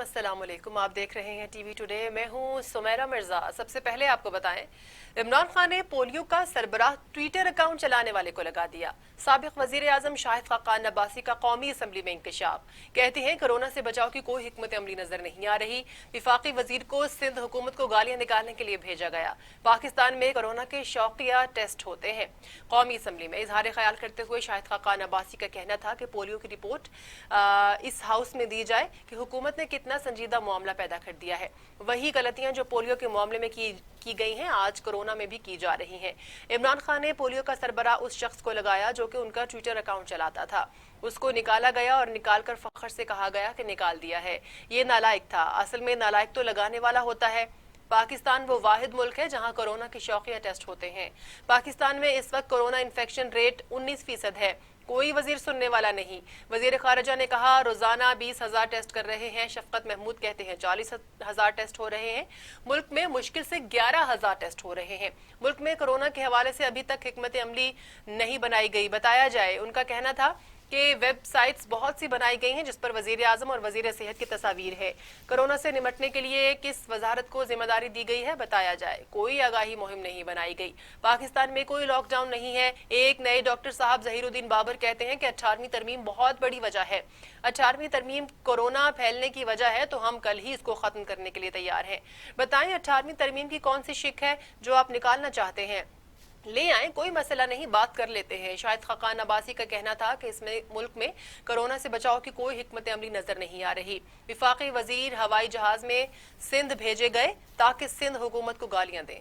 अस्सलामुअलैकुम। आप देख रहे हैं टीवी टुडे। मैं हूं सुमेरा मिर्जा। सबसे पहले आपको बताएं, इमरान खान ने पोलियो का सरबराह ट्विटर अकाउंट चलाने वाले को लगा दिया। साबिक वजीर आजम शाहिद खाकान अब्बासी का कौमी असम्बली में इंकशाफ। कहते हैं कोरोना से बचाव की कोई हिकमत अमली नजर नहीं आ रही। विफाकी वजीर को सिंध हुकूमत को गालियां निकालने के लिए भेजा गया। पाकिस्तान में कोरोना के शौकिया टेस्ट होते हैं। कौमी असम्बली में इजहार ख्याल करते हुए शाहिद खाकान अब्बासी का कहना था कि पोलियो की रिपोर्ट इस हाउस में दी जाए कि हुकूमत ने कितना संजीदा मामला पैदा कर दिया है। वही गलतियां जो पोलियो के मामले में की गई हैं आज कोरोना में भी की जा रही हैं। इमरान खान ने पोलियो का सरबराह उस शख्स को लगाया जो कि उनका ट्विटर अकाउंट चलाता था। उसको निकाला गया और निकालकर फख्र से कहा गया कि निकाल दिया है। ये नालायक था। असल में नालायक तो लगाने वाला होता है। पाकिस्तान वो वाहिद मुल्क है जहां कोरोना के शौकिया टेस्ट होते हैं। पाकिस्तान में इस वक्त कोरोना इन्फेक्शन रेट 19% है। कोई वजीर सुनने वाला नहीं। वजीर खारजा ने कहा रोजाना 20,000 टेस्ट कर रहे हैं। शफकत महमूद कहते हैं 40,000 टेस्ट हो रहे हैं। मुल्क में मुश्किल से 11,000 टेस्ट हो रहे हैं। मुल्क में कोरोना के हवाले से अभी तक हिकमत अमली नहीं बनाई गई। बताया जाए, उनका कहना था कि वेबसाइट्स बहुत सी बनाई गई हैं जिस पर वजीर आजम और वजीर सेहत की तस्वीर है। कोरोना से निमटने के लिए किस वजारत को जिम्मेदारी दी गई है बताया जाए। कोई आगाही मुहिम नहीं बनाई गई। पाकिस्तान में कोई लॉकडाउन नहीं है। एक नए डॉक्टर साहब जहीरुद्दीन बाबर कहते हैं कि 18वीं तरमीम बहुत बड़ी वजह है। 18वीं तरमीम कोरोना फैलने की वजह है तो हम कल ही इसको खत्म करने के लिए तैयार हैं। बताएं 18वीं तरमीम की कौन सी शिक है जो आप निकालना चाहते हैं? ले आए, कोई मसला नहीं, बात कर लेते हैं। शाहिद खाकान अब्बासी का कहना था कि इसमें मुल्क में कोरोना से बचाव की कोई हिकमत अमली नजर नहीं आ रही। विफाकी वजीर हवाई जहाज में सिंध भेजे गए ताकि सिंध हुकूमत को गालियां दें।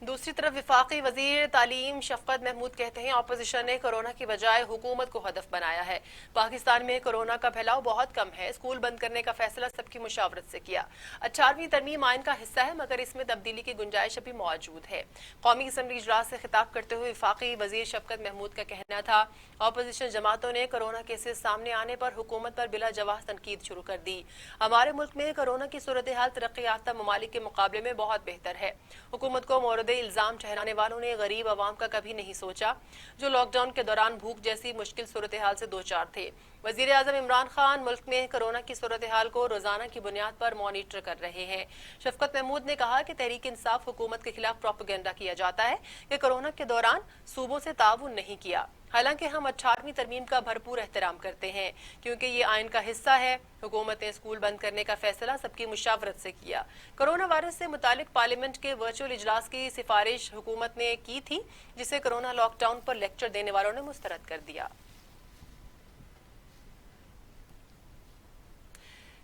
दूसरी तरफ विफाकी वजीर तालीम शफकत महमूद कहते हैं अपोजिशन ने कोरोना की बजाय हुकूमत को हदफ बनाया है। पाकिस्तान में कोरोना का फैलाव बहुत कम है। स्कूल बंद करने का फैसला सबकी मुशावरत से किया। 18वीं तरमीम आइन का हिस्सा है मगर इसमें तब्दीली की गुंजाइश अभी मौजूद है। कौमी असम्बली इजलास से खिताब करते हुए विफाकी वजीर शफकत महमूद का कहना था अपोजिशन जमातों ने कोरोना केसेस सामने आने पर हुकूमत पर बिला जवाब तनकीद शुरू कर दी। हमारे मुल्क में कोरोना की सूरत हाल तरक्की याफ्ता ममालिक के मुकाबले में बहुत बेहतर है। हुकूमत को मोरद इल्जाम ठहराने वालों ने गरीब आवाम का कभी नहीं सोचा जो लॉकडाउन के दौरान भूख जैसी मुश्किल सूरत हाल से दो चार थे। वजीर आजम इमरान खान मुल्क में कोरोना की सूरत हाल को रोजाना की बुनियाद पर मॉनिटर कर रहे हैं। शफकत महमूद ने कहा कि तहरीक इंसाफ हुकूमत के खिलाफ प्रोपेगेंडा किया जाता है कि कोरोना के दौरान सूबों से ताउन नहीं किया। हालांकि हम 18वीं तरमीम का भरपूर एहतराम करते हैं क्योंकि ये आइन का हिस्सा है। हुकूमत ने स्कूल बंद करने का फैसला सबकी मुशावरत से किया। कोरोना वायरस से मुतालिक पार्लियामेंट के वर्चुअल इजलास की सिफारिश हुकूमत ने की थी जिसे कोरोना लॉकडाउन पर लेक्चर देने वालों ने मुस्तरद कर दिया।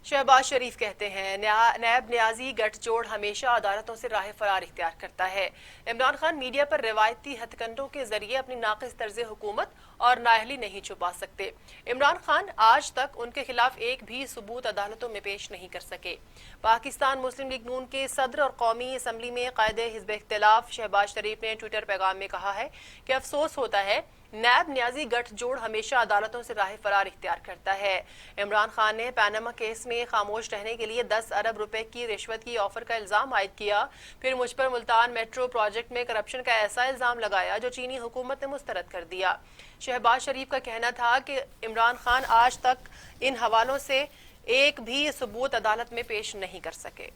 शहबाज शरीफ कहते हैं नैब न्याजी गठजोड़ हमेशा अदालतों से राह फरार इख्तियार करता है। इमरान खान मीडिया पर रिवायती हथकंडों के जरिए अपनी नाकिस तर्ज हुकूमत और नाअहली नहीं छुपा सकते। इमरान खान आज तक उनके खिलाफ एक भी सबूत अदालतों में पेश नहीं कर सके। पाकिस्तान मुस्लिम लीग नून के सदर और कौमी असम्बली में कायदे हिज़्ब इख्तिलाफ शहबाज शरीफ ने ट्विटर पैगाम में कहा है कि अफसोस होता है नैब न्याजी गठजोड़ हमेशा अदालतों से राह फरार इख्तियार करता है। इमरान खान ने पैनामा केस में खामोश रहने के लिए 10 अरब रुपए की रिश्वत की ऑफर का इल्जाम आयद किया। फिर मुझ पर मुल्तान मेट्रो प्रोजेक्ट में करप्शन का ऐसा इल्जाम लगाया जो चीनी हुकूमत ने मुस्तरद कर दिया। शहबाज शरीफ का कहना था कि इमरान खान आज तक इन हवालों से एक भी सबूत अदालत में पेश नहीं कर सके।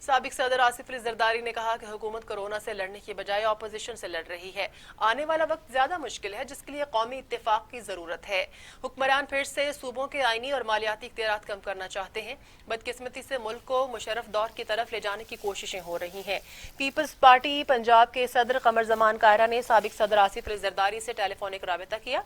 साबिक सदर आसिफ अली जरदारी ने कहा कि हुकूमत कोरोना से लड़ने की बजाय अपोजिशन से लड़ रही है। आने वाला वक्त ज्यादा मुश्किल है जिसके लिए कौमी इत्तेफाक की जरूरत है। हुक्मरान फिर से सूबों के आईनी और मालियाती इख्तियारात कम करना चाहते हैं। बदकिस्मती से मुल्क को मुशर्रफ दौर की तरफ ले जाने की कोशिशें हो रही हैं। पीपल्स पार्टी पंजाब के सदर कमर जमान कायरा ने साबिक सदर आसिफ अली जरदारी से टेलीफोनिक राबता किया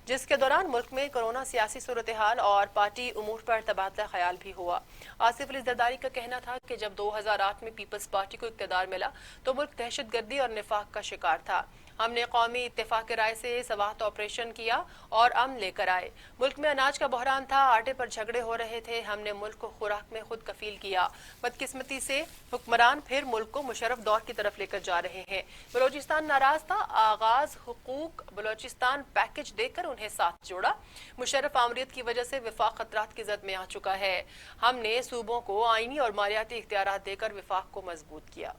जिसके दौरान मुल्क में कोरोना सियासी सूरत हाल और पार्टी उमूर पर तबादला ख्याल भी हुआ। आसिफ अली जरदारी का कहना था कि जब 2008 में पीपल्स पार्टी को इक़्तिदार मिला तो मुल्क दहशतगर्दी और निफाक का शिकार था। हमने कौमी इत्तेफाक के राय से सवाहत ऑपरेशन किया और अमन लेकर आए। मुल्क में अनाज का बहरान था, आटे पर झगड़े हो रहे थे। हमने मुल्क को खुराक में खुद कफील किया। बदकिस्मती से हुक्मरान फिर मुल्क को मुशर्रफ दौर की तरफ लेकर जा रहे हैं। बलोचिस्तान नाराज था। आगाज हुकूक बलोचिस्तान पैकेज देकर उन्हें साथ जोड़ा। मुशर्रफ आमरीत की वजह से विफाक खतरात की जद में आ चुका है। हमने सूबों को आईनी और मालियाती इख्तियारात देकर विफाक को मजबूत किया।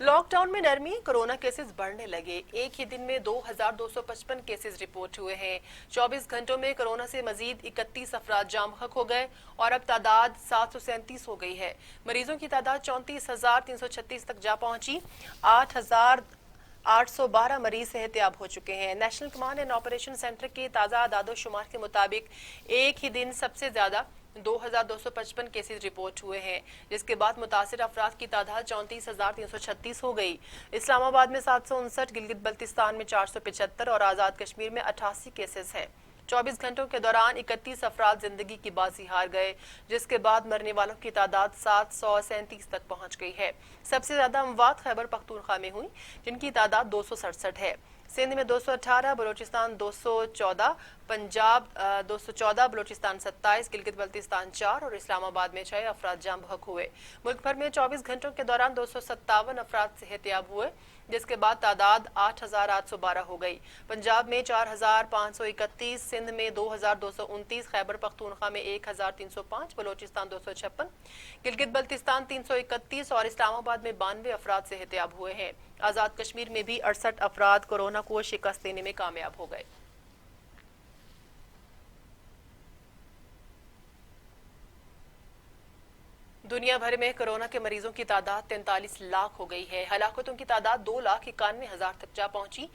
लॉकडाउन में नरमी, कोरोना केसेस बढ़ने लगे। एक ही दिन में 2255 केसेस रिपोर्ट हुए हैं। 24 घंटों में कोरोना से मजीद 31 अफराद जाम हक हो गए और अब तादाद 737 हो गई है। मरीजों की तादाद 34,336 तक जा पहुंची। 8,812 मरीज सेहतयाब हो चुके हैं। National command and operation centre के ताज़ा आदादोशुमार के मुताबिक एक ही दिन सबसे ज्यादा 2255 केसेस रिपोर्ट हुए हैं, जिसके बाद मुतासिर अफराद की तादाद 34,336 हो गई। इस्लामाबाद में 759, गिलगित बल्तिस्तान में 475 और आज़ाद कश्मीर में 88 केसेस हैं। 24 घंटों के दौरान 31 अफराद जिंदगी की बाजी हार गए, जिसके बाद मरने वालों की तादाद 737 तक पहुंच गई है। सबसे ज्यादा अमवात खैबर पख्तूनख्वा में हुई, जिनकी तादाद 267 है। सिंध में 218, बलोचिस्तान 214, पंजाब 214, बलोचिस्तान 27, गिलगित बल्तिस्तान 4 और इस्लामाबाद में 6 अफराद जाम बहक हुए। मुल्क भर में 24 घंटों के दौरान 257 अफराद सेहतयाब हुए, जिसके बाद तादाद 8,812 हो गई। पंजाब में 4,531, सिंध में 2,229, खैबर पख्तूनख्वा में 1,305, बलोचिस्तान 256, गिलगित बल्तिस्तान 331 और इस्लामाबाद में 92 अफराद सेहतयाब हुए हैं। आज़ाद कश्मीर में भी 68 अफराद कोरोना को शिकस्त देने में कामयाब हो गए। दुनिया भर में कोरोना के मरीजों की तादाद 43 लाख हो गई है। हलाकतों की तादाद 2,91,000 तक जा पहुंची।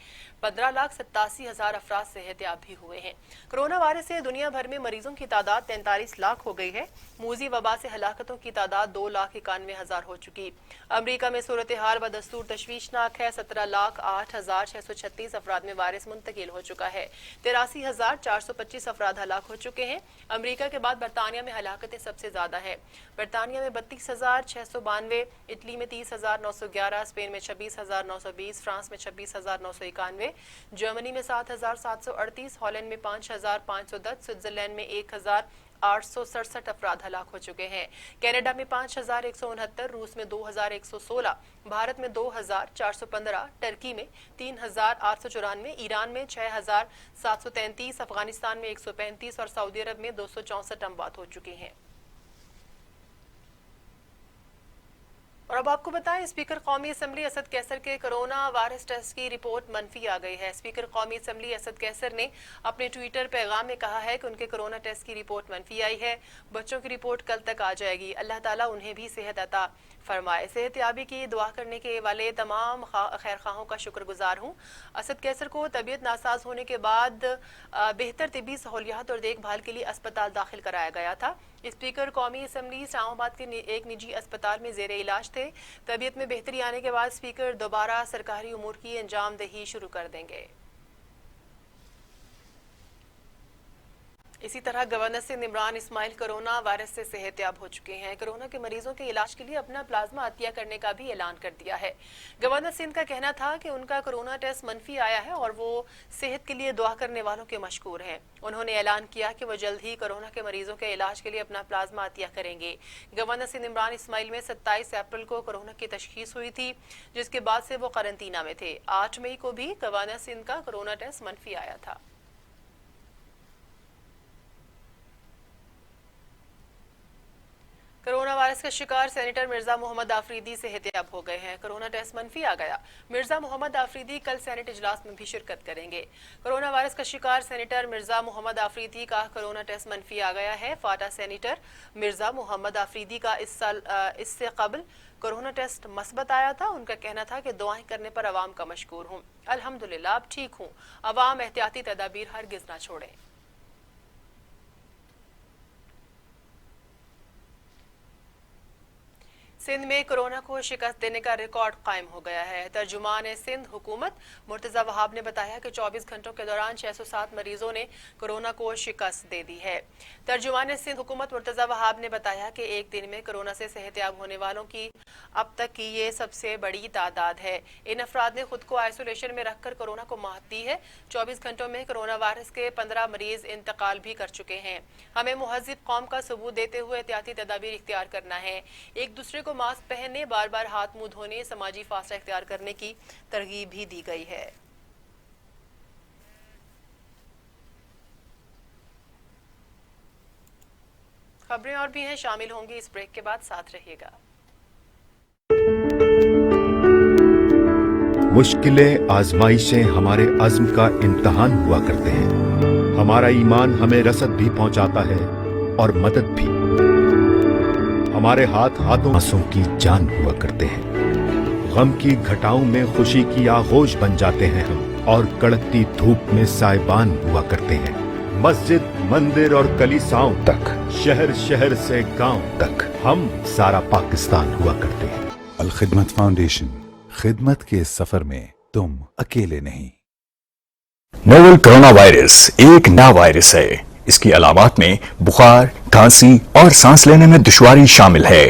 15,87,000 अफराद सेहतयाब भी हुए हैं। कोरोना वायरस से दुनिया भर में मरीजों की तादाद 43 लाख हो गई है। मूजी वबा से हलाकतों की तादाद 2,91,000 हो चुकी। अमरीका में सूरत हाल बदस्तूर तशवीशनाक है। 17,08,636 अफराद में वायरस मुंतकिल हो चुका है। 83,425 अफराद हलाक हो चुके हैं। अमरीका के बाद बरतानिया में हलाकतें सबसे ज्यादा है। बरतानिया में 32,692, इटली में 30,911, स्पेन में 26,920, फ्रांस में 26,991, जर्मनी में 7,738, हॉलैंड में 5,510, स्विट्जरलैंड में 1,867 अफराद हलाक हो चुके हैं। कनाडा में 5,169, रूस में 2,116, भारत में 2,415, टर्की में 3,894, ईरान में 6,733, अफगानिस्तान में 135 और सऊदी अरब में 264 अमवात हो चुके हैं। और अब आपको बताएं, स्पीकर कौमी असम्बली असद कैसर के कोरोना वायरस टेस्ट की रिपोर्ट मनफी आ गई है। स्पीकर कौमी असम्बली असद कैसर ने अपने ट्विटर पैगाम में कहा है कि उनके कोरोना टेस्ट की रिपोर्ट मनफी आई है। बच्चों की रिपोर्ट कल तक आ जाएगी। अल्लाह ताला उन्हें भी सेहत अता फरमाए। सेहतयाबी की दुआ करने के वाले तमाम खैर खाहों का शुक्रगुजार हूँ। असद कैसर को तबीयत नासाज होने के बाद बेहतर तिबी सहूलियात और देखभाल के लिए अस्पताल दाखिल कराया गया था। स्पीकर कौमी असम्बली इस्लामाबाद के एक निजी अस्पताल में जेर इलाज थे। तबीयत में बेहतरी आने के बाद स्पीकर दोबारा सरकारी उमूर की अंजामदही शुरू कर देंगे। इसी तरह governor Sindh Imran Ismail corona virus से सेहतयाब हो चुके हैं। कोरोना के मरीजों के इलाज के लिए अपना प्लाज्मा अतिया करने का भी ऐलान कर दिया है। गवर्नर सिंध का कहना था कि उनका कोरोना टेस्ट मनफी आया है और वो सेहत के लिए दुआ करने वालों के मशकूर हैं। उन्होंने ऐलान किया कि वो जल्द ही कोरोना के मरीजों के इलाज के लिए अपना प्लाज्मा अतिया करेंगे। गवर्नर सिंध इमरान इस्माइल में 27 अप्रैल को कोरोना की तशखीस हुई थी, जिसके बाद से वो क्वारंटीना में थे। 8 मई को भी गवर्नर सिंध का कोरोना टेस्ट मनफी आया था। कोरोना वायरस का शिकार सेनेटर मिर्जा मोहम्मद आफरीदी सेहतयाब हो गए हैं। कोरोना टेस्ट मनफी आ गया। मिर्जा मोहम्मद आफरीदी कल सेनेट इजलास में भी शिरकत करेंगे। कोरोना वायरस का शिकार सेनेटर मिर्जा मोहम्मद आफरीदी का कोरोना टेस्ट मनफी आ गया है। फाटा सेनेटर मिर्जा मोहम्मद आफरीदी का इससे कबल कोरोना टेस्ट मस्बत आया था। उनका कहना था कि दुआएं करने पर अवाम का मशकूर हूँ। अल्हम्दुलिल्लाह अब ठीक हूँ। अवाम एहतियाती तदाबीर हरगिज ना छोड़ें। सिंध में कोरोना को शिकस्त देने का रिकॉर्ड कायम हो गया है। तर्जुमान सिंध हुकूमत मुर्तजा वहाब ने बताया कि 24 घंटों के दौरान 607 मरीजों ने कोरोना को शिकस्त दे दी है। तर्जुमान सिंध हुकूमत मुर्तजा वहाब ने बताया कि एक दिन में कोरोना से सेहतयाब होने वालों की अब तक की ये सबसे बड़ी तादाद है। इन अफराद ने खुद को आइसोलेशन में रखकर कोरोना को मात दी है। 24 घंटों में कोरोना वायरस के 15 मरीज इंतकाल भी कर चुके हैं। हमें मुहज़्ज़िब कौम का सबूत देते हुए एहतियाती तदाबीर इख्तियार करना है। एक दूसरे को मास्क पहनने, बार बार हाथ मुंह धोने, समाजी फासला इख्तियार करने की तरगीब भी दी गई है। खबरें और भी हैं, शामिल होंगी इस ब्रेक के बाद। साथ रहिएगा। मुश्किलें आजमाइशें हमारे अज़्म का इम्तहान हुआ करते हैं। हमारा ईमान हमें रसद भी पहुंचाता है और मदद भी। हमारे हाथ हाथों आंसुओं की जान हुआ करते हैं। गम की घटाओं में खुशी की आगोश बन जाते हैं हम, और कड़कती धूप में साइबान हुआ करते हैं। मस्जिद, मंदिर और कलीसाओं तक, शहर शहर से गांव तक, हम सारा पाकिस्तान हुआ करते हैं। अल खिदमत फाउंडेशन, खिदमत के इस सफर में तुम अकेले नहीं। नोवेल कोरोना वायरस एक नया वायरस है। इसकी अलामात में बुखार, खांसी और सांस लेने में दुश्वारी शामिल है।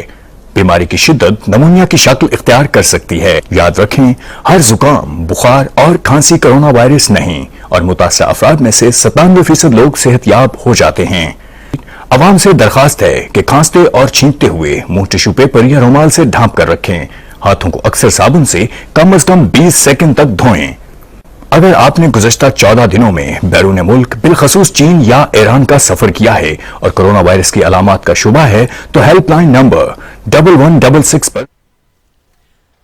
बीमारी की शिद्दत नमूनिया की शक्ल इख्तियार कर सकती है। याद रखें, हर जुकाम, बुखार और खांसी कोरोना वायरस नहीं, और मुतासरा अफराद में से 97% लोग सेहतयाब हो जाते हैं। अवाम से दरखास्त है कि खांसते और छींकते हुए मुंह टिश्यू पेपर या रुमाल से ढांप कर रखें। हाथों को अक्सर साबुन से कम से कम 20 सेकंड तक धोएं। अगर आपने गुज़श्ता 14 दिनों में बैरून मुल्क बिलखसूस चीन या ईरान का सफर किया है और कोरोना वायरस की अलामात का शुबा है, तो हेल्पलाइन नंबर 1166 पर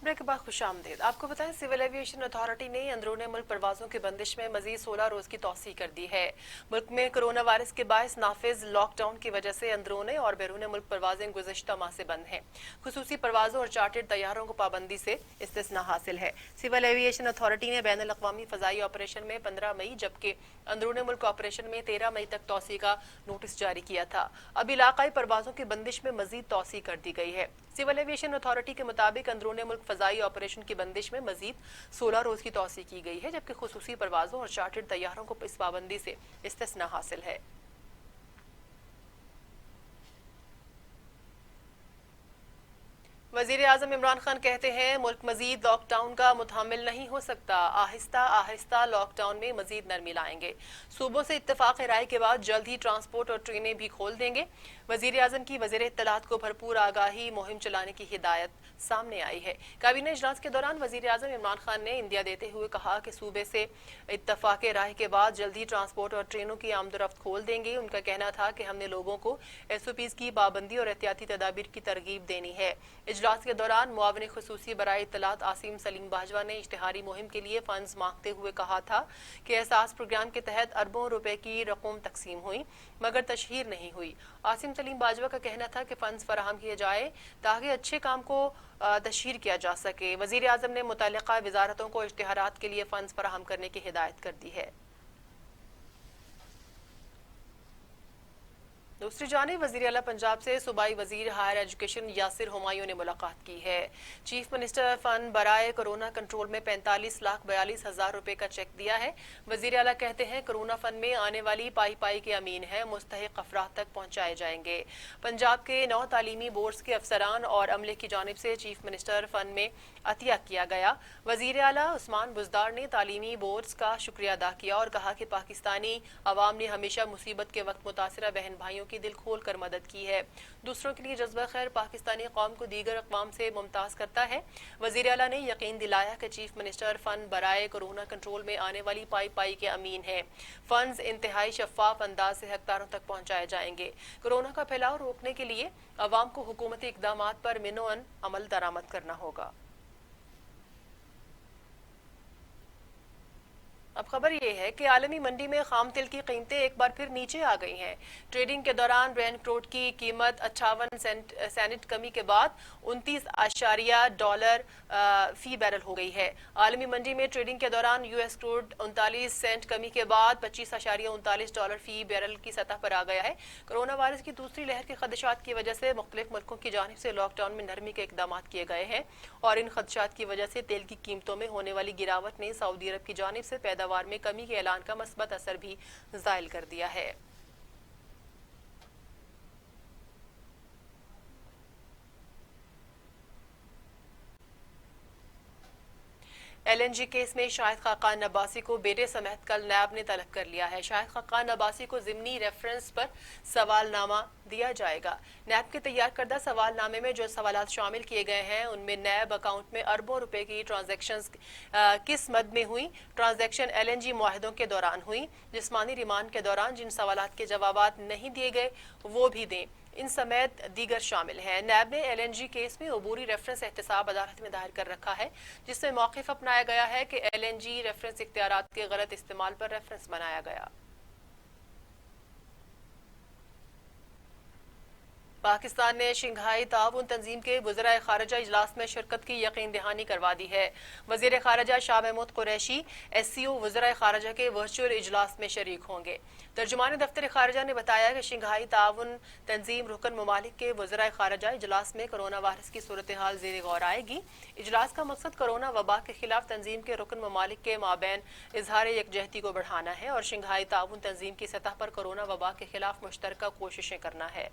ब्रेक के बाद खुशामदीद। आपको बताएं, सिविल एविएशन अथॉरिटी ने अंदरूनी मुल्क परवाजों की बंदिश में मजीद 16 रोज की तौसीह कर दी है। मुल्क में कोरोना वायरस के बायस नाफिज लॉकडाउन की वजह से अंदरूनी और बैरून मुल्क परवाजें गुज़श्ता माह से बंद हैं। खुसूसी परवाजों और चार्टर्ड तैयारों को पाबंदी से इस्तिस्ना हासिल है। सिविल एविएशन अथॉरिटी ने बैनुल अक़वामी फ़ज़ाई ऑपरेशन में 15 मई जबकि अंदरूनी मुल्क ऑपरेशन में 13 मई तक तौसीह का नोटिस जारी किया था। अब इलाकाई परवाजों की बंदिश में मजीद तौसीह कर दी गई है। सिविल एविएशन अथॉरिटी के मुताबिक अंदरूनी मुल्क फ़ज़ाई ऑपरेशन की बंदिश में मजीद 16 रोज की तौसीह की गई है, जबकि खुसूसी परवाजों और चार्टर्ड तैयारों को इस पाबंदी से इस्तिस्ना हासिल है। वजीर आजम इमरान खान कहते हैं, मुल्क मजीद लॉकडाउन का मुतहम्मिल नहीं हो सकता। आहिस्ता आहिस्ता लॉकडाउन में मजीद नरमी लाएंगे। सूबों से इत्तेफाक राय के बाद जल्द ही ट्रांसपोर्ट और ट्रेनें भी खोल देंगे। वजीर आजम की वज़ीर इत्तलात को भरपूर आगाही मुहिम चलाने की हिदायत सामने आई है। काबीना इजलास के दौरान वजीर आजम इमरान खान ने इंदिया देते हुए कहा कि सूबे से इत्तेफाक राय के बाद जल्द ही ट्रांसपोर्ट और ट्रेनों की आमदोरफ्त खोल देंगे। उनका कहना था कि हमने लोगों को SOPs की पाबंदी और एहतियाती तदाबीर की तरगीब देनी है। इजलास के दौरान मुआविन खुसूसी बराए इत्तलात आसिम सलीम बाजवा ने इश्तिहारी मुहिम के लिए फंड्स मांगते हुए कहा था कि एहसास प्रोग्राम के तहत अरबों रुपए की रकम तकसीम हुई मगर तशहीर नहीं हुई। आसिम सलीम बाजवा का कहना था कि फंड्स फराहम किए जाए ताकि अच्छे काम को तशहीर किया जा सके। वजीर आजम ने मुतल्लिका वजारतों को इश्तिहारात के लिए फंड्स फराहम करने की हिदायत कर दी है। दूसरी जानिब वज़ीर आला पंजाब से सूबाई वजीर हायर एजुकेशन यासिर हुमायूं ने मुलाकात की है। चीफ मिनिस्टर फंड बराए कोरोना कंट्रोल में 45,42,000 रुपए का चेक दिया है। वज़ीर आला कहते हैं, कोरोना फंड में आने वाली पाई पाई के अमीन है मुस्तहिक अफराद तक पहुंचाए जाएंगे। पंजाब के 9 तालीमी बोर्ड्स के अफसरान और अमले की जानिब से चीफ मिनिस्टर फंड में अतिया किया गया। वज़ीर आला उस्मान बुज़दार ने तालीमी बोर्ड्स का शुक्रिया अदा किया और कहा कि पाकिस्तानी अवाम ने हमेशा मुसीबत के वक्त मुतासिरा बहन भाइयों की दिल खोल कर मदद की है। दूसरों के लिए जज्बा खैर पाकिस्तानी कौम को दीगर अक़वाम से मुमताज़ करता है। वज़ीर आला ने यकीन दिलाया कि चीफ मिनिस्टर फंड बराए कोरोना कंट्रोल में आने वाली पाई पाई के अमीन हैं। फंड्स इंतहाई शफाफ अंदाज से हकदारों तक पहुँचाए जाएंगे। कोरोना का फैलाव रोकने के लिए अवाम को हुकूमती इक़दामात पर मिनोअन अमल दरामद करना होगा। अब खबर यह है कि आलमी मंडी में खाम तेल की कीमतें एक बार फिर नीचे आ गई हैं। ट्रेडिंग के दौरान ब्रेंट क्रूड की कीमत 58 सेंट कमी के बाद $29 फी बैरल हो गई है। आलमी मंडी में ट्रेडिंग के दौरान US क्रूड 39 सेंट कमी के बाद $25.39 फी बैरल की सतह पर आ गया है। कोरोना वायरस की दूसरी लहर के खदशात की वजह से मुख्तलिफ मुल्कों की जानिब से लॉकडाउन में नरमी के इकदाम किए गए हैं और इन खदशात की वजह से तेल की कीमतों में होने वाली गिरावट ने सऊदी अरब की जानिब से पैदावार में कमी के ऐलान का मस्बत असर भी ज़ायल कर दिया है। LNG केस में शाहिद खाकान अब्बासी को बेटे समेत कल नैब ने तलब कर लिया है। शाहिद खाकान अब्बासी को ज़िमनी रेफरेंस पर सवालनामा दिया जाएगा। नैब के तैयार करदा सवालनामे में जो सवालात शामिल किए गए हैं उनमें नैब अकाउंट में अरबों रुपए की ट्रांजैक्शंस किस मद में हुई, ट्रांजैक्शन LNG मुआहदों के दौरान हुई, जिस्मानी रिमांड के दौरान जिन सवालात के जवाबात नहीं दिए गए वो भी दें। ان سمیت دیگر شامل ہیں۔ نیب نے LNG کیس میں عبوری ریفرنس احتساب عدالت میں دائر کر رکھا ہے، جس میں موقف اپنایا گیا ہے کہ LNG ریفرنس اختیارات کے غلط استعمال پر ریفرنس بنایا گیا۔ پاکستان نے شنگھائی تعاون تنظیم کے وزرائے خارجہ اجلاس میں شرکت کی یقین دہانی کروا دی ہے۔ وزیر خارجہ شاہ محمود قریشی SCO وزرائے خارجہ کے ورچوئل اجلاس میں شریک ہوں گے۔ ترجمان دفتر خارجہ نے بتایا کہ شنگھائی تعاون تنظیم رکن ممالک کے وزرائے خارجہ اجلاس میں کرونا وائرس کی صورتحال زیر غور آئے گی۔ اجلاس کا مقصد کرونا وبا کے خلاف تنظیم کے رکن ممالک کے مابین اظہار یکجہتی کو بڑھانا ہے اور شنگھائی تعاون تنظیم کی سطح پر کرونا وبا کے خلاف مشترکہ کوششیں کرنا ہے۔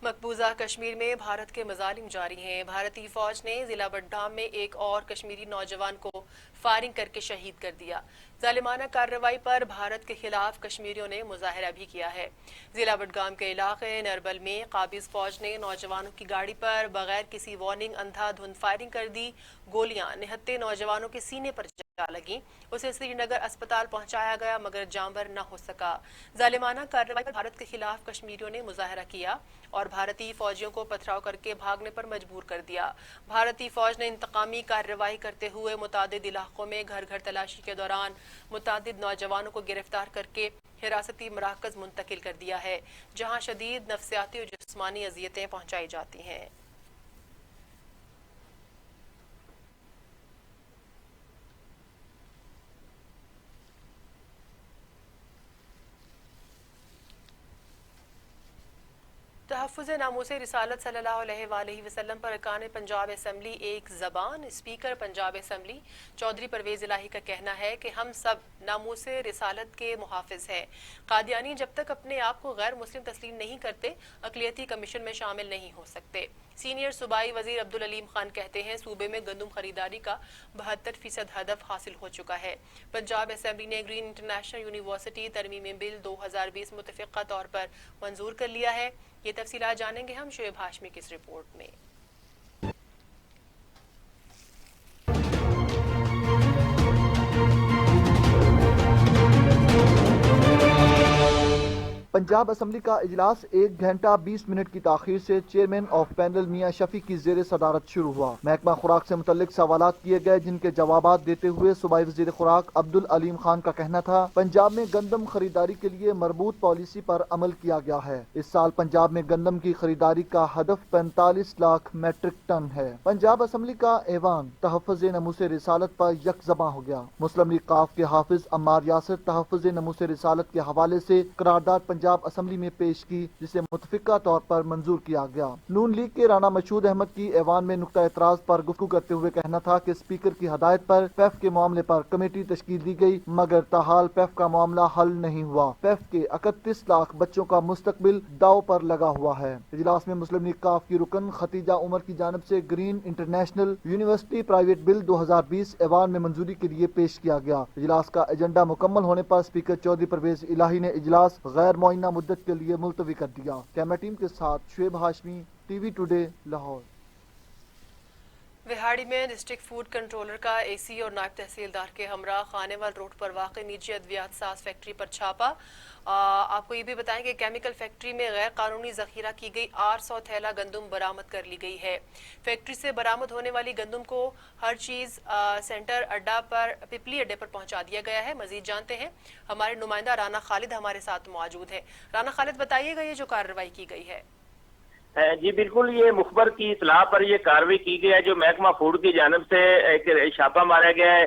مقبوضہ کشمیر میں بھارت کے مظالم جاری ہیں۔ بھارتی فوج نے ضلع بڈگام میں ایک اور کشمیری نوجوان کو فائرنگ کر کے شہید کر دیا۔ ظالمانہ کارروائی پر بھارت کے خلاف کشمیریوں نے مظاہرہ بھی کیا ہے۔ ضلع بڈگام کے علاقے نربل میں قابض فوج نے نوجوانوں کی گاڑی پر بغیر کسی وارننگ اندھا دھند فائرنگ کر دی۔ گولیاں نہتے نوجوانوں کے سینے پر جا لگیں۔ اسے سری نگر اسپتال پہنچایا گیا مگر جانبر نہ ہو سکا۔ ظالمانہ کارروائی پر بھارت کے خلاف کشمیریوں نے مظاہرہ کیا اور بھارتی فوجیوں کو پتھراؤ کر کے بھاگنے پر مجبور کر دیا۔ بھارتی فوج نے انتقامی کارروائی کرتے ہوئے متعدد علاقوں میں گھر گھر تلاشی کے دوران متعدد نوجوانوں کو گرفتار کر کے حراستی مراکز منتقل کر دیا ہے، جہاں شدید نفسیاتی اور جسمانی اذیتیں پہنچائی جاتی ہیں۔ تحفظ ناموس رسالت صلی اللہ علیہ وآلہ وسلم پر ارکان پنجاب اسمبلی ایک زبان۔ اسپیکر پنجاب اسمبلی چودھری پرویز الہی کا کہنا ہے کہ ہم سب ناموس رسالت کے محافظ ہیں۔ قادیانی جب تک اپنے آپ کو غیر مسلم تسلیم نہیں کرتے اقلیتی کمیشن میں شامل نہیں ہو سکتے۔ سینئر صوبائی وزیر عبدالعلیم خان کہتے ہیں صوبے میں گندم خریداری کا 72% ہدف حاصل ہو چکا ہے۔ پنجاب اسمبلی نے گرین انٹرنیشنل یونیورسٹی ترمیمی بل 2020 متفقہ طور پر منظور کر لیا ہے۔ یہ تفصیلات جانیں گے ہم شعیب ہاشمی کی اس رپورٹ میں۔ پنجاب اسمبلی کا اجلاس 1 گھنٹہ 20 منٹ کی تاخیر سے چیئرمین آف پینل میاں شفیع کی زیر صدارت شروع ہوا۔ محکمہ خوراک سے متعلق سوالات کیے گئے جن کے جوابات دیتے ہوئے صوبائی وزیر خوراک عبدالعلیم خان کا کہنا تھا پنجاب میں گندم خریداری کے لیے مربوط پالیسی پر عمل کیا گیا ہے۔ اس سال پنجاب میں گندم کی خریداری کا ہدف 45 لاکھ میٹرک ٹن ہے۔ پنجاب اسمبلی کا ایوان تحفظ ناموس رسالت پر یک زباں ہو گیا۔ مسلم لیگ قاف کے حافظ عمار یاسر تحفظ ناموس رسالت کے حوالے سے قرارداد پنجاب اسمبلی میں پیش کی جسے متفقہ طور پر منظور کیا گیا۔ نون لیگ کے رانا مشہود احمد کی ایوان میں نقطہ اعتراض پر گفتگو کرتے ہوئے کہنا تھا کہ اسپیکر کی ہدایت پر پیف کے معاملے پر کمیٹی تشکیل دی گئی مگر تاحال پیف کا معاملہ حل نہیں ہوا۔ پیف کے 31 لاکھ بچوں کا مستقبل داؤ پر لگا ہوا ہے۔ اجلاس میں مسلم لیگ قاف کی رکن ختیجہ عمر کی جانب سے گرین انٹرنیشنل یونیورسٹی پرائیویٹ بل 2020 ایوان میں منظوری کے لیے پیش کیا گیا۔ اجلاس کا ایجنڈا مکمل ہونے پر اسپیکر چودھری پرویز الہی نے اجلاس غیر معینہ مدت کے لیے ملتوی کر دیا۔ کیمرہ ٹیم کے ساتھ Shoaib Hashmi, T V today, Lahore. Vehari میں ڈسٹرکٹ فوڈ کنٹرولر کا AC اور نائب تحصیلدار کے ہمراہ خانیوال روڈ پر واقع نجی ادویات ساز فیکٹری پر چھاپا۔ آپ کو یہ بھی بتائیں کہ کیمیکل فیکٹری میں غیر قانونی ذخیرہ کی گئی 800 تھیلا گندم برآمد کر لی گئی ہے۔ فیکٹری سے برآمد ہونے والی گندم کو ہر چیز سینٹر اڈا پر پپلی اڈے پر پہنچا دیا گیا ہے۔ مزید جانتے ہیں ہمارے نمائندہ رانا خالد ہمارے ساتھ موجود ہے۔ رانا خالد بتائیے گا یہ جو کارروائی کی گئی ہے۔ جی بالکل، یہ مخبر کی اطلاع پر یہ کارروائی کی گئی ہے جو محکمہ فوڈ کی جانب سے ایک چھاپا مارا گیا ہے۔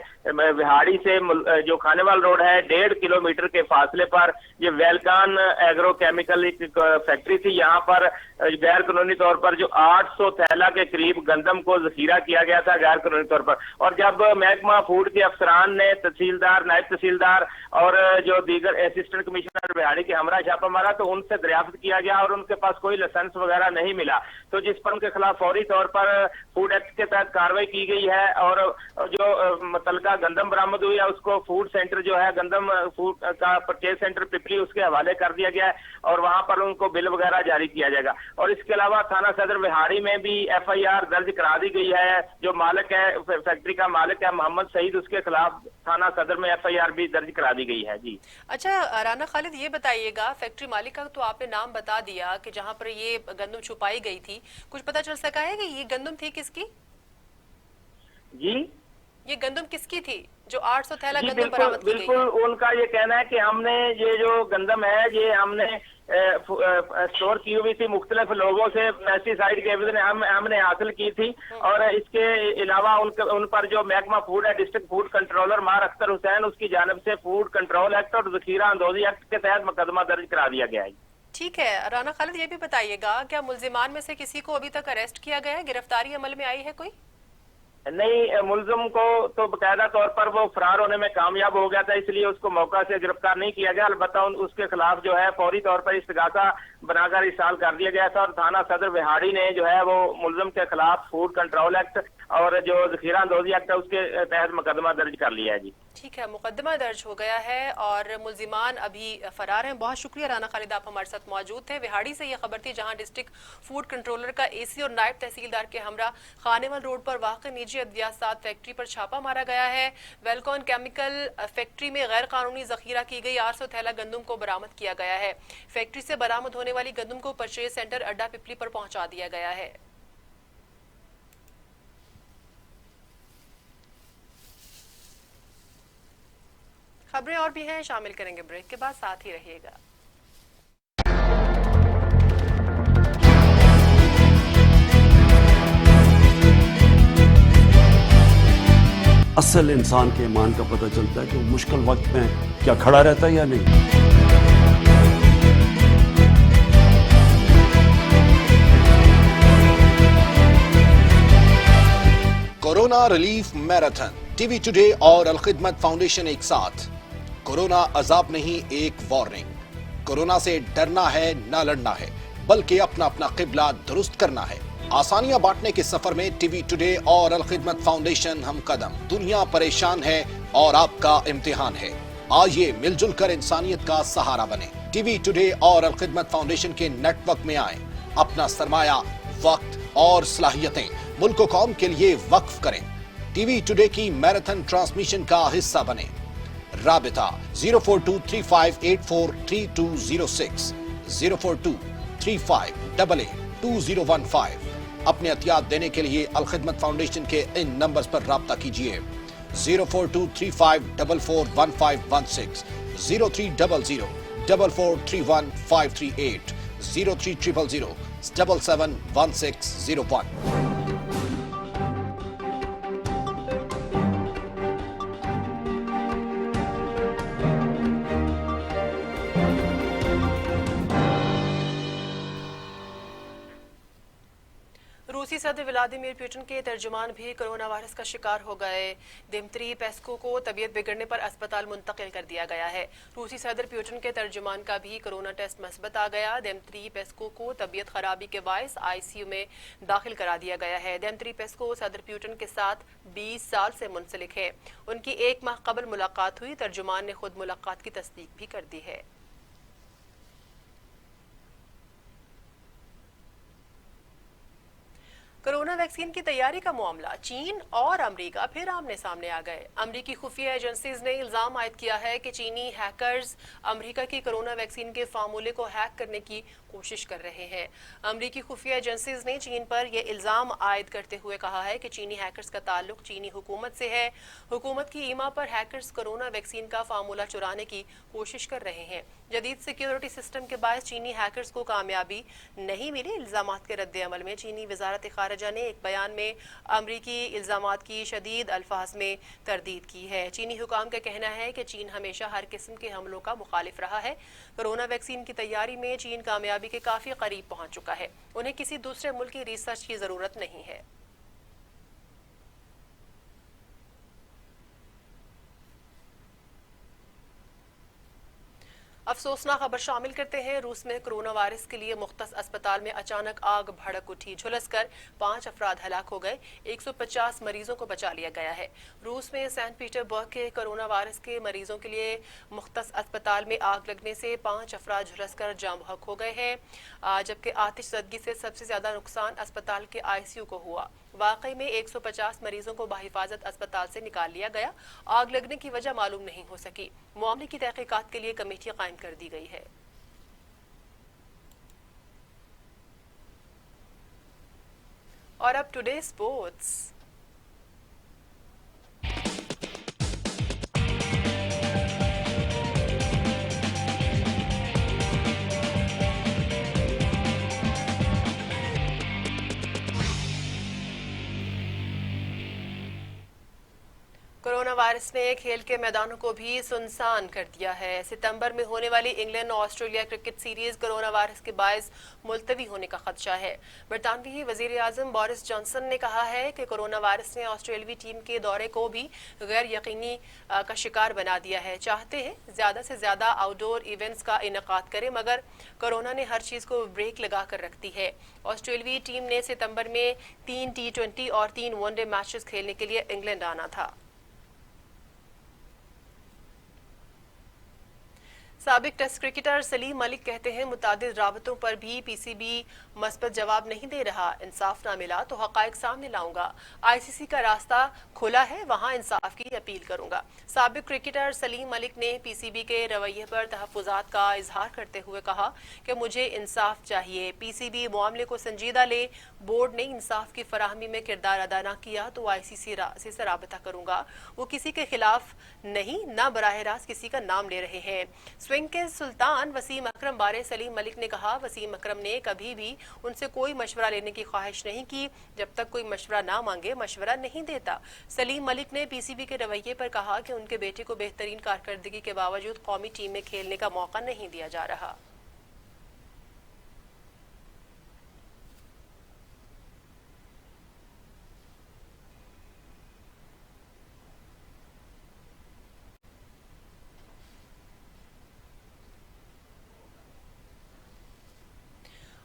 وہاڑی سے جو خانیوال روڈ ہے 1.5 کلومیٹر کے فاصلے پر یہ ویلکان ایگرو کیمیکل ایک فیکٹری تھی۔ یہاں پر غیر قانونی طور پر جو 800 تھیلا کے قریب گندم کو ذخیرہ کیا گیا تھا غیر قانونی طور پر، اور جب محکمہ فوڈ کے افسران نے تحصیلدار، نائب تحصیلدار اور جو دیگر اسسٹنٹ کمشنر وہاڑی کے ہمراہ چھاپا مارا تو ان سے دریافت کیا گیا اور ان کے پاس کوئی لائسنس وغیرہ नहीं मिला, तो जिस पर उनके खिलाफ फौरी तौर पर फूड एक्ट के तहत कार्रवाई की गई है और जो मुतलका गंदम बरामद हुई है उसको फूड सेंटर जो है गंदम फूड का परचेज सेंटर पिपली उसके हवाले कर दिया गया है और वहां पर उनको बिल वगैरह जारी किया जाएगा। और इसके अलावा थाना सदर विहाड़ी में भी FIR दर्ज करा दी गई है। जो मालिक है, फैक्ट्री का मालिक है मोहम्मद सईद, उसके खिलाफ थाना सदर में FIR भी दर्ज करा दी गई है। जी अच्छा राना खालिद, ये बताइएगा, फैक्ट्री मालिक का तो आपने नाम बता दिया कि जहां पर ये गंदम छुपाई गई थी, कुछ पता चल सका है कि ये गंदम थी किसकी? जी ये गंदम किसकी थी जो 800 थैला जी गंदम बरामद की गई बिल्कुल है? उनका ये कहना है कि हमने ये जो गंदम है ये हमने स्टोर की हुई थी, मुख्तलिफ लोगों से पेस्टिसाइड के एविडेंस हमने हासिल की थी और इसके अलावा उन पर जो महकमा फूड है, डिस्ट्रिक्ट फूड कंट्रोलर मार अख्तर हुसैन, उसकी जानिब से फूड कंट्रोल एक्ट और जखीरा अंदोजी एक्ट के तहत मुकदमा दर्ज करा दिया गया है। ठीक है राना खालिद, ये भी बताइएगा, क्या मुल्जिमान में से किसी को अभी तक अरेस्ट किया गया है, गिरफ्तारी अमल में आई है कोई? नहीं, मुलजिम को तो बकायदा तौर पर वो फरार होने में कामयाब हो गया था, इसलिए उसको मौका से गिरफ्तार नहीं किया गया। अलबत्ता उसके खिलाफ जो है फौरी तौर पर इस्तगासा बनाकर इरसाल कर दिया गया था और थाना सदर विहाड़ी ने जो है वो मुलजिम के खिलाफ फूड कंट्रोल एक्ट और जो जखीरा अंदोजी एक्ट है उसके तहत मुकदमा दर्ज कर लिया है। जी ठीक है, मुकदमा दर्ज हो गया है और मुल्जिमान अभी फरार हैं। बहुत शुक्रिया राना खालिद, आप हमारे साथ मौजूद थे। विहाड़ी से ये खबर थी जहां डिस्ट्रिक्ट फूड कंट्रोलर का AC और नायब तहसीलदार के हमरा खानेवाल रोड पर वाक़ निजी अद्वियात फैक्ट्री पर छापा मारा गया है। वेलकॉन केमिकल फैक्ट्री में गैर कानूनी जखीरा की गई 800 थैला गंदम को बरामद किया गया है। फैक्ट्री से बरामद होने वाली गंदम को परचेज सेंटर अड्डा पिपली पर पहुंचा दिया गया है। खबरें और भी हैं, शामिल करेंगे ब्रेक के बाद, साथ ही रहिएगा। असल इंसान के ईमान का पता चलता है कि वो मुश्किल वक्त में क्या खड़ा रहता है या नहीं। Corona relief marathon, TV today और अल खिदमत फाउंडेशन एक साथ। कोरोना अजाब नहीं, एक वार्निंग। कोरोना से डरना है, ना लड़ना है, बल्कि अपना अपना किबला दुरुस्त करना है। आसानियां बांटने के सफर में टीवी टुडे और अल खिदमत फाउंडेशन हम कदम। दुनिया परेशान है और आपका इम्तिहान है। आइए मिलजुल कर इंसानियत का सहारा बने। टीवी टुडे और अल खिदमत फाउंडेशन के नेटवर्क में आए, अपना सरमाया, वक्त और सलाहियतें मुल्क और कौम के लिए वक्फ करें। टीवी टुडे की मैराथन ट्रांसमिशन का हिस्सा बने। राबिता 04235843206, 04235882015। अपने अतियात देने के लिए अल खिदमत फाउंडेशन के इन नंबर्स पर राब्ता कीजिए। 04235441516, 030044315538, 03000771601। रूसी सदर व्लादिमीर पुतिन के तर्जुमान भी कोरोना वायरस का शिकार हो गए। दिमित्री पेस्को को तबीयत बिगड़ने पर अस्पताल मुंतकिल कर दिया गया है। रूसी सदर पुतिन के तर्जुमान का भी कोरोना टेस्ट मस्बत आ गया। दिमित्री पेस्को को तबीयत खराबी के बायस ICU में दाखिल करा दिया गया है। दिमित्री पेस्को सदर पुतिन के साथ 20 साल से मुंसलिक है। उनकी 1 माह कबल मुलाकात हुई। तर्जुमान ने खुद मुलाकात की तस्दीक भी कर दी है। कोरोना वैक्सीन की तैयारी का मामला, चीन और अमेरिका फिर आमने सामने आ गए। अमेरिकी खुफिया एजेंसीज ने इल्जाम आयद किया है कि चीनी हैकर्स अमेरिका की कोरोना वैक्सीन के फार्मूले को हैक करने की कोशिश कर रहे हैं। अमेरिकी खुफिया एजेंसीज ने चीन पर यह इल्जाम आयद करते हुए कहा है कि चीनी हैकर्स का ताल्लुक चीनी हुकूमत से है। हुकूमत की ईमा पर हैकर्स कोरोना वैक्सीन का फार्मूला चुराने की कोशिश कर रहे हैं। जदीद सिक्योरिटी सिस्टम के बायस चीनी हैकर्स को कामयाबी नहीं मिली। इल्जामात के रद्द अमल में चीनी वजारत खारजा ने एक बयान में अमरीकी इल्जामात की शदीद अल्फाज में तरदीद की है। चीनी हुकाम का कहना है कि चीन हमेशा हर किस्म के हमलों का मुखालिफ रहा है। कोरोना वैक्सीन की तैयारी में चीन कामयाबी के काफी करीब पहुंच चुका है। उन्हें किसी दूसरे मुल्क की रिसर्च की जरूरत नहीं है। अफसोसनाक खबर शामिल करते हैं। रूस में कोरोना वायरस के लिए मुख्तस अस्पताल में अचानक आग भड़क उठी। झुलसकर 5 अफराद हलाक हो गए। 150 मरीजों को बचा लिया गया है। रूस में सेंट पीटरबर्ग के कोरोना वायरस के मरीजों के लिए मुख्तस अस्पताल में आग लगने से 5 अफराद झुलसकर जाम बहक हो गए हैं, जबकि आतिशज़दगी से सबसे ज्यादा नुकसान अस्पताल के ICU को हुआ। वाकई में 150 मरीजों को बाहिफाजत अस्पताल से निकाल लिया गया। आग लगने की वजह मालूम नहीं हो सकी। मामले की तहकीकात के लिए कमेटी कायम कर दी गई है। और अब टुडे स्पोर्ट्स। कोरोना वायरस ने खेल के मैदानों को भी सुनसान कर दिया है। सितंबर में होने वाली इंग्लैंड और Australia cricket series corona virus के बायस मुलतवी होने का खदशा है। बरतानवी वजीर आजम बोरिस जॉनसन ने कहा है कि कोरोना वायरस ने ऑस्ट्रेलवी टीम के दौरे को भी गैर यकीनी का शिकार बना दिया है। चाहते हैं ज्यादा से ज्यादा आउटडोर इवेंट्स का इनेकाद करे, मगर कोरोना ने हर चीज को ब्रेक लगा कर रख दी है। ऑस्ट्रेलवी टीम ने सितंबर में 3 T20 और 3 वनडे मैचेस खेलने के लिए इंग्लैंड आना था। साबिक टेस्ट क्रिकेटर सलीम मलिक कहते हैं, मुतादिद राबतों पर भी PCB मस्बत जवाब नहीं दे रहा। इंसाफ ना मिला तो हकायक सामने लाऊंगा। ICC का रास्ता खुला है, वहां इंसाफ की अपील करूंगा। साबिक क्रिकेटर सलीम मलिक ने PCB के रवैये पर तहफ़्फ़ुज़ात का इजहार करते हुए कहा कि मुझे इंसाफ चाहिए। PCB मामले को संजीदा ले। बोर्ड ने इंसाफ की फराहमी में किरदार अदा न किया तो ICC से राबता करूंगा। वो किसी के खिलाफ नहीं, न बराह रास्त किसी का नाम ले रहे हैं। स्विंग के सुल्तान वसीम अकरम बारे सलीम मलिक ने कहा, वसीम अकरम ने कभी भी उनसे कोई मशवरा लेने की ख्वाहिश नहीं की। जब तक कोई मशवरा ना मांगे मशवरा नहीं देता। सलीम मलिक ने PCB के रवैये पर कहा कि उनके बेटे को बेहतरीन कारकर्दगी के बावजूद कौमी टीम में खेलने का मौका नहीं दिया जा रहा।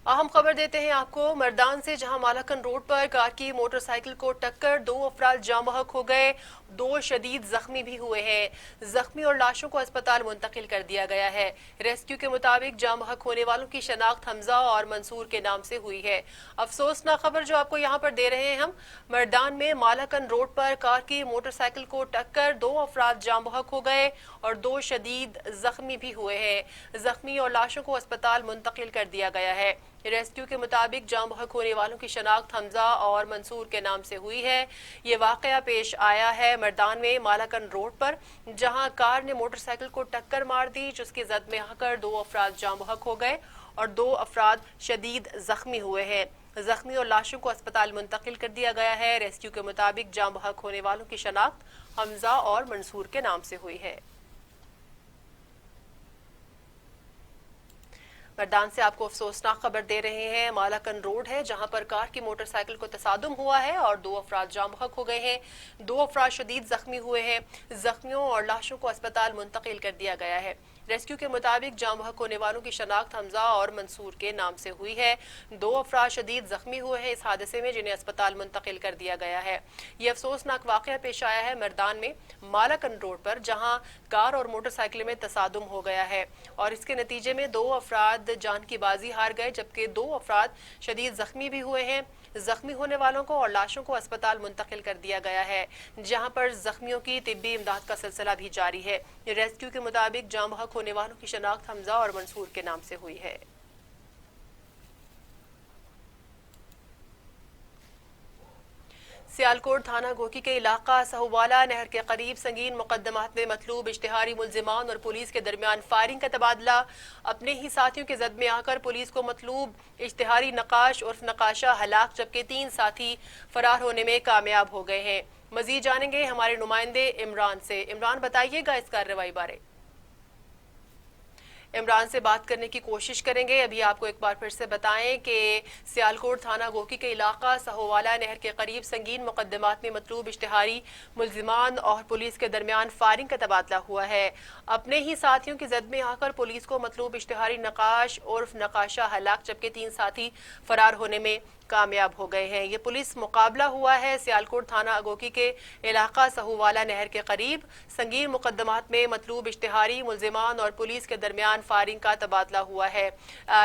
अहम खबर देते हैं आपको मर्दान से, जहां मालाकन रोड पर कार की मोटरसाइकिल को टक्कर 2 अफराद जाम बहक हो गए। 2 शदीद जख्मी भी हुए हैं। जख्मी और लाशों को अस्पताल मुंतकिल कर दिया गया है। रेस्क्यू के मुताबिक जाम बहक होने वालों की शनाख्त हमजा और मंसूर के नाम से हुई है। अफसोसनाक खबर जो आपको यहाँ पर दे रहे हैं हम, मर्दान में मालाकन रोड पर कार की मोटरसाइकिल को टक्कर 2 अफराद जाम बहक हो गए और 2 शदीद जख्मी भी हुए हैं। जख्मी और लाशों को अस्पताल मुंतकिल कर दिया गया है। रेस्क्यू के मुताबिक जाम बहक होने वालों की शनाख्त हमजा और मंसूर के नाम से हुई है। ये वाकया पेश आया है मर्दान में मालाकन रोड पर, जहां कार ने मोटरसाइकिल को टक्कर मार दी, जिसकी जद में आकर 2 अफराद जाम बहक हो गए और 2 अफराद शदीद जख्मी हुए हैं। जख्मी और लाशों को अस्पताल मुंतकिल कर दिया गया है। रेस्क्यू के मुताबिक जाम बहक होने वालों की शनाख्त हमजा और मंसूर के नाम से हुई है। मर्दान से आपको अफसोसनाक खबर दे रहे हैं। मालाकन रोड है जहां पर कार की मोटरसाइकिल को तसादुम हुआ है और 2 अफराद जाम बहक हो गए हैं। 2 अफराद शदीद जख्मी हुए हैं। जख्मियों और लाशों को अस्पताल मुंतकिल कर दिया गया है। रेस्क्यू के मुताबिक जाम बहक होने वालों की शनाख्त हमजा और मंसूर के नाम से हुई है। 2 अफराद शदीद जख्मी हुए हैं इस हादसे में, जिन्हें अस्पताल मुंतकिल कर दिया गया है। ये अफसोसनाक वाकया पेश आया है मर्दान में मालाकन रोड पर, जहां कार और मोटरसाइकिल में तसादुम हो गया है और इसके नतीजे में 2 अफराद जान की बाजी हार गए, जबकि 2 अफराद शदीद जख्मी भी हुए हैं। जख्मी होने वालों को और लाशों को अस्पताल मुंतकिल कर दिया गया है, जहां पर जख्मियों की तिब्बी इमदाद का सिलसिला भी जारी है। रेस्क्यू के मुताबिक जाम बहक होने वालों की शनाख्त हमजा और मंसूर के नाम से हुई है। सियालकोट थाना गोकी के इलाका सहुवाला नहर के करीब संगीन मुकदमात में मतलूब इश्तिहारी मुल्जिमान और पुलिस के दरमियान फायरिंग का तबादला। अपने ही साथियों के जद में आकर पुलिस को मतलूब इश्तिहारी नकाश उर्फ नकाशा हलाक, जबकि 3 साथी फरार होने में कामयाब हो गए हैं। मजीद जानेंगे हमारे नुमाइंदे इमरान से। इमरान, बताइएगा इस कार्रवाई बारे। इमरान से बात करने की कोशिश करेंगे। अभी आपको एक बार फिर से बताएं कि सियालकोट थाना गोकी के इलाका सहोवाला नहर के करीब संगीन मुकदमात में मतलूब इश्तिहारी मुल्जिमान और पुलिस के दरमियान फायरिंग का तबादला हुआ है। अपने ही साथियों की जद में आकर पुलिस को मतलूब इश्तिहारी नकाश उर्फ नकाशा हलाक, जबकि 3 साथी फरार होने में कामयाब हो गए हैं। ये पुलिस मुकाबला हुआ है सियालकोट थाना अगोकी के इलाका सहुवाला नहर के करीब संगीन मुकदमात में मतलूब इश्तिहारी मुल्जिमान और पुलिस के दरमियान फायरिंग का तबादला हुआ है।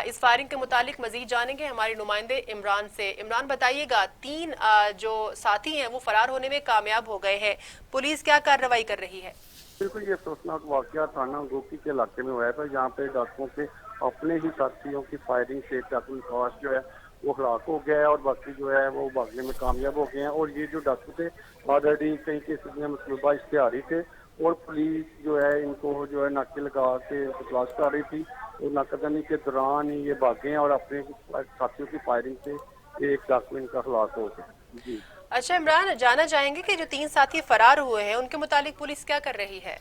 इस फायरिंग के मुतालिक मजीद जानेंगे हमारे नुमाइंदे इमरान से। इमरान, बताइएगा, 3 जो साथी हैं वो फरार होने में कामयाब हो गए हैं, पुलिस क्या कार्रवाई कर रही है? बिल्कुल, ये अफसोसनाक वाकया थाना गोकी के इलाके में हुआ था, जहाँ पे डाकुओं के अपने ही साथियों की फायरिंग से डाकू नकाश जो है वो हलाक हो गया है और बाकी जो है वो भागने में कामयाब हो गए हैं। और ये जो डाकू थे ऑलरेडी कई केसेस में मतलूबा इश्तिहारी थे और पुलिस जो है इनको जो है नाके लगा के तलाश कर रही थी और नाकाबंदी के दौरान ही ये भागे हैं और अपने साथियों की फायरिंग से एक डाकू इनका हलाक हो गया। जी अच्छा इमरान, जानना चाहेंगे कि जो 3 साथी फरार हुए हैं उनके मुतालिक पुलिस क्या कर रही है?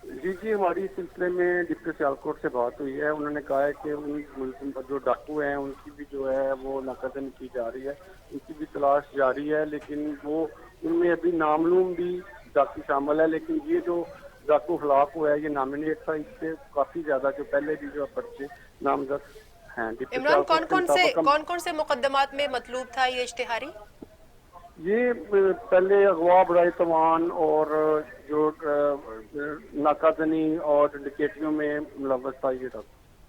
जी, हमारी इस सिलसिले में डिप्टी सियालकोट से बात हुई है। उन्होंने कहा है कि उन जो डाकू हैं उनकी भी जो है वो नाकाबंदी की जा रही है, उनकी भी तलाश जारी है, लेकिन वो उनमें अभी नामालूम भी डाकू शामिल है। लेकिन ये जो डाकू हलाक हुआ है ये नॉमिनेट था, इससे काफी ज्यादा जो पहले भी जो पर्चे नामजद हैं। इमरान, कौन कौन से मुकदमात में मतलूब था ये इश्तिहारी? ये पहले अगवा बराए तवान और जो नाकादनी और डकैतियों में मुलव्वस था ये था।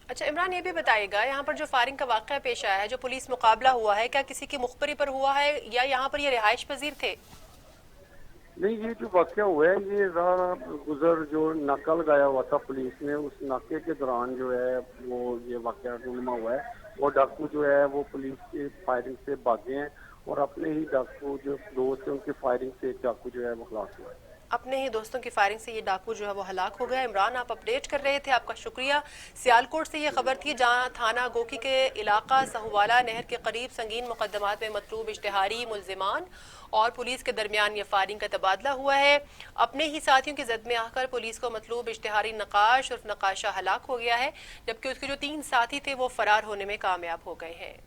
अच्छा इमरान, ये भी बताइएगा, यहाँ पर जो फायरिंग का वाक़या पेश आया है, जो पुलिस मुकाबला हुआ है, क्या किसी की मुखबरी पर हुआ है या यहाँ पर ये रिहाइश पजीर थे? नहीं, ये जो वाक़या हुआ है ये राह गुजर जो नाका लगाया हुआ था पुलिस ने, उस नाके के दौरान जो है वो ये वाक़या रूनुमा हुआ है और डाकू जो है वो पुलिस की फायरिंग से भागे हैं और अपने ही डाकू जो दोस्त है उनकी फायरिंग से एक डाकू जो है वो हलाक हुआ है। अपने ही दोस्तों की फायरिंग से ये डाकू जो है वो हलाक हो गया। इमरान, आप अपडेट कर रहे थे, आपका शुक्रिया। सियालकोट से ये खबर थी, जहां थाना गोकी के इलाका सहुवाला नहर के करीब संगीन मुकदमात में मतलूब इश्तिहारी मुल्जिमान और पुलिस के दरमियान ये फायरिंग का तबादला हुआ है। अपने ही साथियों की जद में आकर पुलिस को मतलूब इश्तिहारी नकाश और नकाशा हलाक हो गया है, जबकि उसके जो 3 साथी थे वो फरार होने में कामयाब हो गए हैं।